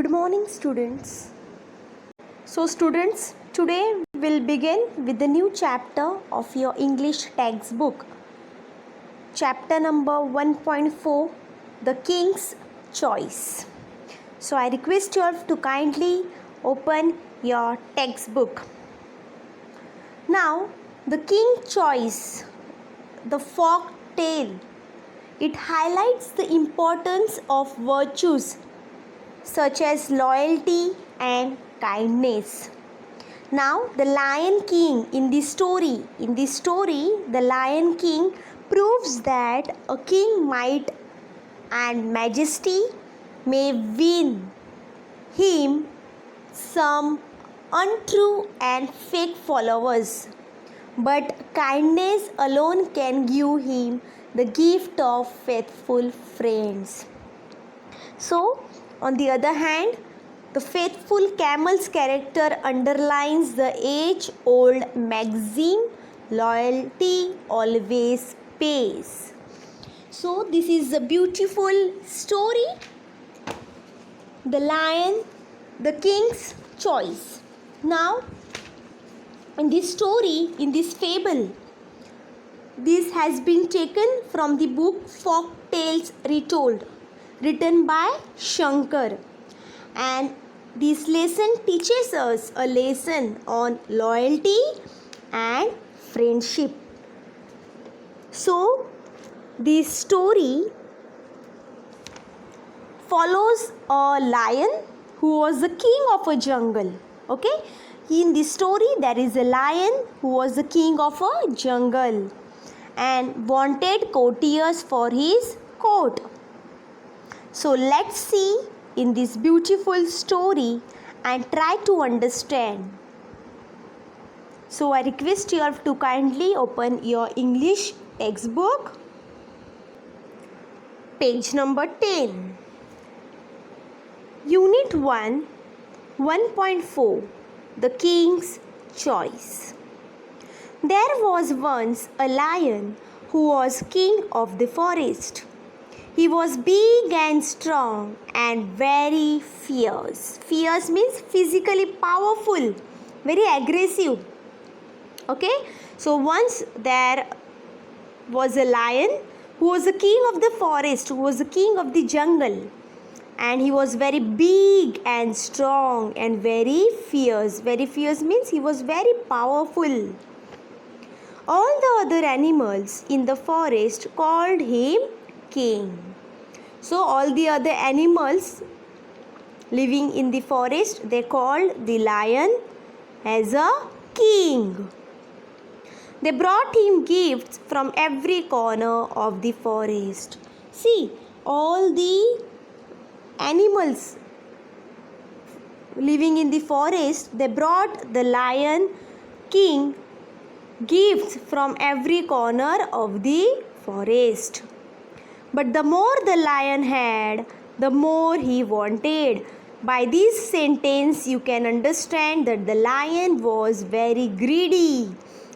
Good morning, students. So, students, today we'll begin with the new chapter of your English textbook. Chapter number 1.4, The King's Choice. So, I request you all to kindly open your textbook. Now, the King's Choice, the folk tale, it highlights the importance of virtues such as loyalty and kindness. Now, the Lion King in this story, the Lion King proves that a king might and majesty may win him some untrue and fake followers, but kindness alone can give him the gift of faithful friends. So, on the other hand, the faithful camel's character underlines the age-old maxim, loyalty always pays. So, this is a beautiful story, The Lion, the King's Choice. Now, in this story, in this fable, this has been taken from the book Folk Tales Retold, written by Shankar, and this lesson teaches us a lesson on loyalty and friendship. So, this story follows a lion who was the king of a jungle. Okay, in this story there is a lion who was the king of a jungle and wanted courtiers for his court. So let's see in this beautiful story and try to understand. So I request you all to kindly open your English textbook, page number 10. Unit 1, 1.4, The King's Choice. There was once a lion who was king of the forest. He was big and strong and very fierce. Fierce means physically powerful, very aggressive. Okay, so once there was a lion who was the king of the forest, who was the king of the jungle, and he was very big and strong and very fierce. Very fierce means he was very powerful. All the other animals in the forest called him king. So all the other animals living in the forest, they called the lion as a king. They brought him gifts from every corner of the forest. See, all the animals living in the forest, they brought the lion king gifts from every corner of the forest. But the more the lion had, the more he wanted. By this sentence, you can understand that the lion was very greedy.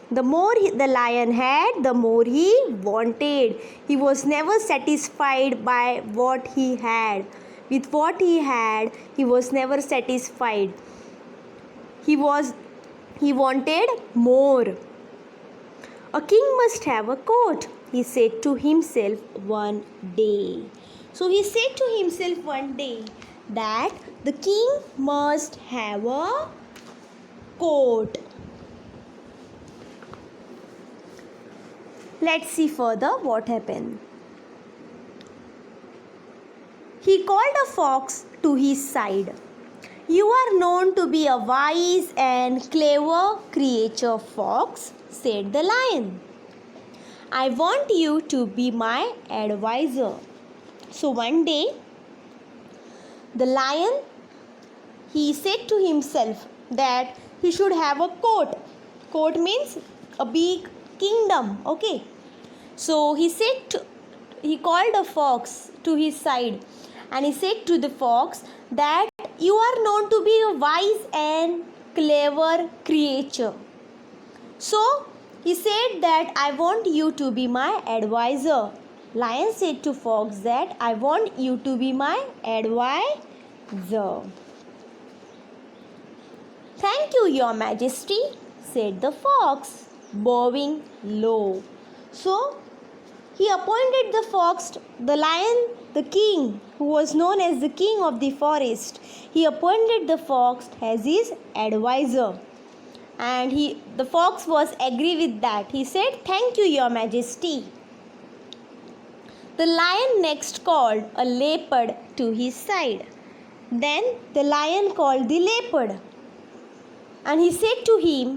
The more the lion had, the more he wanted. He was never satisfied by what he had. With what he had, he was never satisfied. He wanted more. A king must have a coat, he said to himself one day. So he said to himself one day that the king must have a coat. Let's see further what happened. He called a fox to his side. You are known to be a wise and clever creature, fox, said the lion. I want you to be my advisor. So one day, the lion, he said to himself that he should have a court. Court means a big kingdom. Okay. So he called a fox to his side and he said to the fox that you are known to be a wise and clever creature. So he said that I want you to be my advisor. Lion said to fox that I want you to be my advisor. Thank you, Your Majesty, said the fox, bowing low. So, he appointed the fox, the lion, the king, who was known as the king of the forest. He appointed the fox as his advisor. And the fox was agree with that. He said, "Thank you, Your Majesty." The lion next called a leopard to his side. Then the lion called the leopard, and he said to him,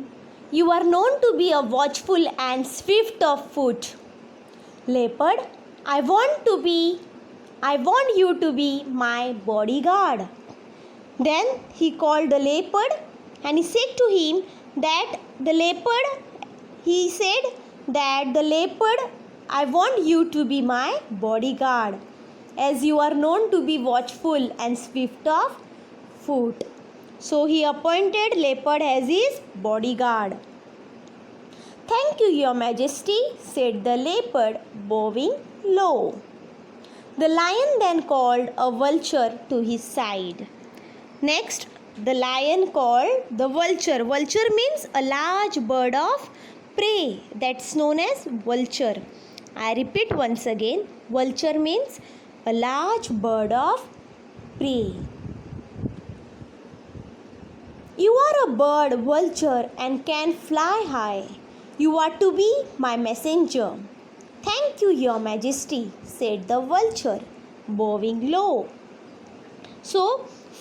"You are known to be a watchful and swift of foot. Leopard, I want you to be my bodyguard." Then he called the leopard, and he said to him that I want you to be my bodyguard, as you are known to be watchful and swift of foot. So he appointed leopard as his bodyguard. "Thank you, Your Majesty," said the leopard, bowing low. The lion then called a vulture to his side. Next, the lion called the vulture. Vulture means a large bird of prey, that's known as vulture. I repeat once again, vulture means a large bird of prey. "You are a bird, vulture, and can fly high. You are to be my messenger." "Thank you, Your Majesty," said the vulture, bowing low. So,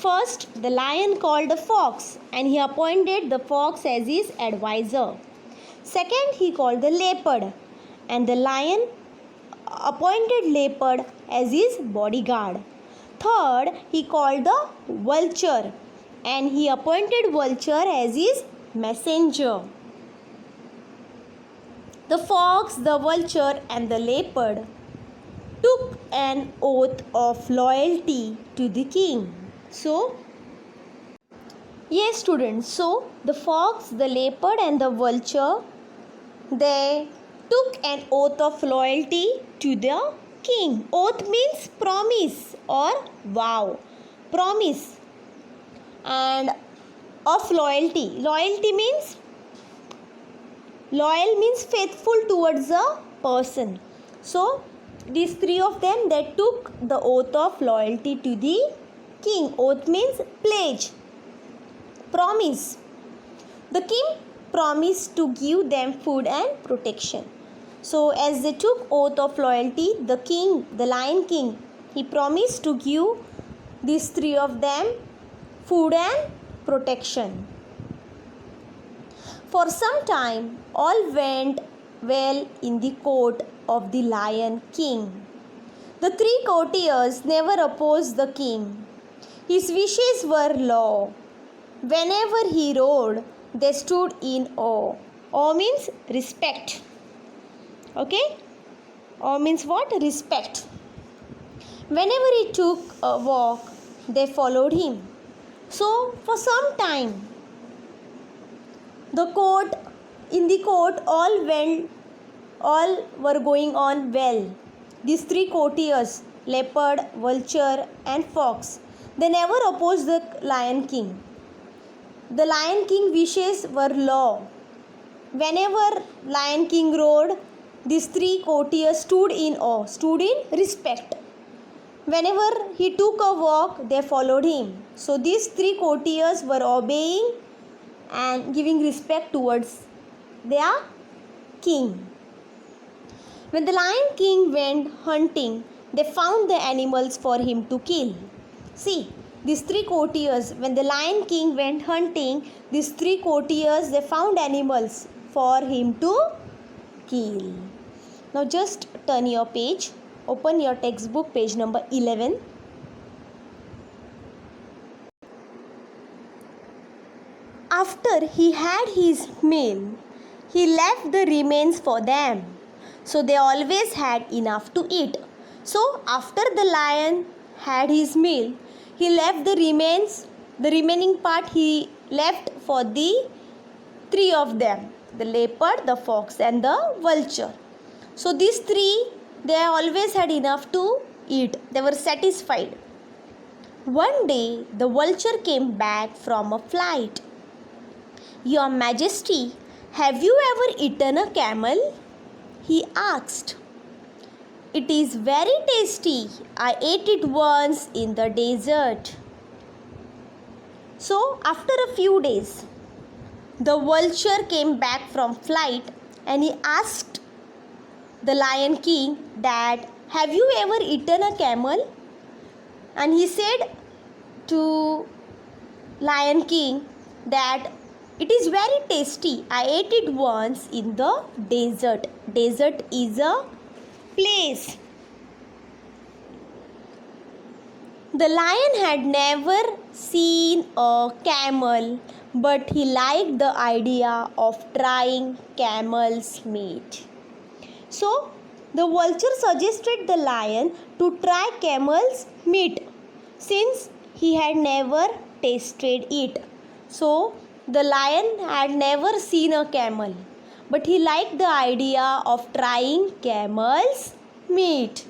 first the lion called the fox, and he appointed the fox as his advisor. Second, he called the leopard, and the lion appointed leopard as his bodyguard. Third, he called the vulture, and he appointed vulture as his messenger. The fox, the vulture, and the leopard took an oath of loyalty to the king. So, yes students, so the fox, the leopard, and the vulture, they took an oath of loyalty to the king. Oath means promise or vow. Promise. And of loyalty. Loyal means faithful towards a person. So, these three of them, they took the oath of loyalty to the king. Oath means pledge, promise. The king promised to give them food and protection. So, as they took oath of loyalty, the king, the Lion King, he promised to give these three of them food and protection. For some time, all went well in the court of the Lion King. The three courtiers never opposed the king. His wishes were law. Whenever he rode, they stood in awe. Awe means respect. Okay? Awe means what? Respect. Whenever he took a walk, they followed him. So, for some time, in the court, all were going on well. These three courtiers, leopard, vulture, and fox, they never opposed the Lion King. The Lion King wishes were law. Whenever Lion King rode, these three courtiers stood in awe, stood in respect. Whenever he took a walk, they followed him. So these three courtiers were obeying and giving respect towards their king. When the Lion King went hunting, they found the animals for him to kill. See, these three courtiers, when the Lion King went hunting, these three courtiers, they found animals for him to kill. Now just turn your page, open your textbook, page number 11. After he had his meal, he left the remains for them. So they always had enough to eat. So after the lion had his meal, he left the remaining part he left for the three of them, the leopard, the fox, and the vulture. So these three, they always had enough to eat. They were satisfied. One day the vulture came back from a flight. "Your Majesty, have you ever eaten a camel?" he asked. "It is very tasty. I ate it once in the desert." So, after a few days, the vulture came back from flight and he asked the Lion King that, "Have you ever eaten a camel?" And he said to Lion King that it is very tasty. I ate it once in the desert. Desert is a place. The lion had never seen a camel, but he liked the idea of trying camel's meat. So, the vulture suggested the lion to try camel's meat since he had never tasted it. So, the lion had never seen a camel, but he liked the idea of trying camel's meat.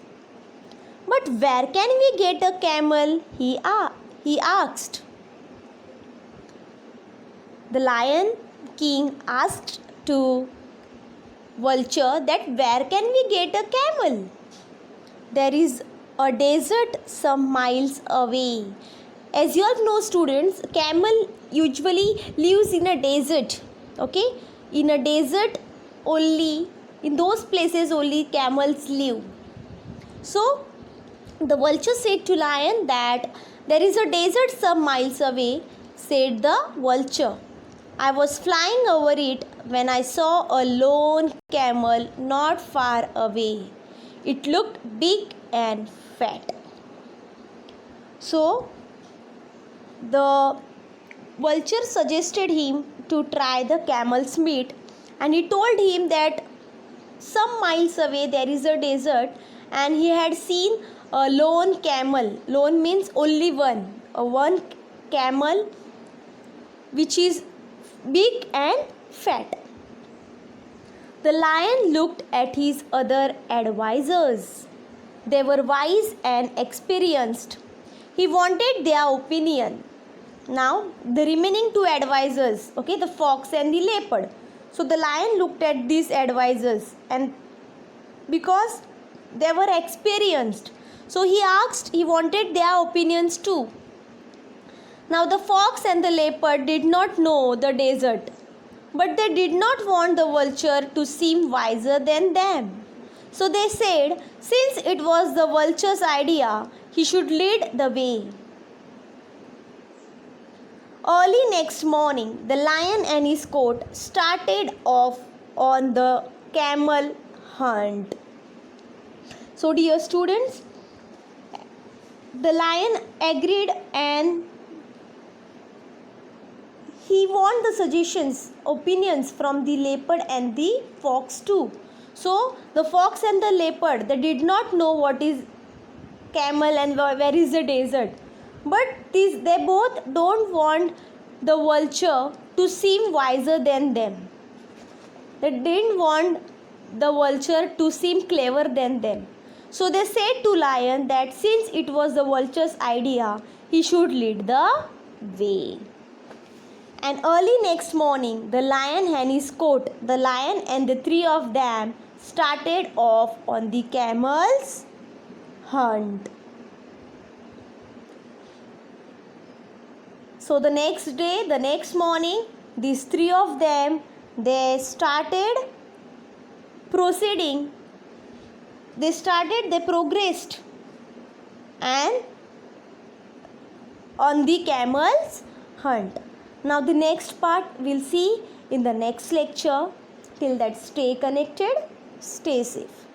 "But where can we get a camel?" he asked. The Lion King asked to vulture that where can we get a camel? "There is a desert some miles away." As you all know, students, camel usually lives in a desert. Okay, in a desert only, in those places only camels live. So the vulture said to lion that there is a desert some miles away. Said the vulture, "I was flying over it when I saw a lone camel not far away. It looked big and fat." So the vulture suggested him to try the camel's meat, and he told him that some miles away there is a desert and he had seen a lone camel. Lone means only one. One camel which is big and fat. The lion looked at his other advisors. They were wise and experienced. He wanted their opinion. Now the remaining two advisors, okay, the fox and the leopard. So the lion looked at these advisors, and because they were experienced, so he wanted their opinions too. Now the fox and the leopard did not know the desert, but they did not want the vulture to seem wiser than them. So they said, since it was the vulture's idea, he should lead the way. Early next morning, the lion and his court started off on the camel hunt. So dear students, the lion agreed and he want the suggestions, opinions from the leopard and the fox too. So the fox and the leopard, they did not know what is camel and where is the desert. But they both don't want the vulture to seem wiser than them. They didn't want the vulture to seem clever than them. So they said to lion that since it was the vulture's idea, he should lead the way. And early next morning, the lion and his court, the lion and the three of them started off on the camel's hunt. So the next day, the next morning, these three of them, they started proceeding. They progressed and on the camel's hunt. Now the next part we'll see in the next lecture. Till that, stay connected, stay safe.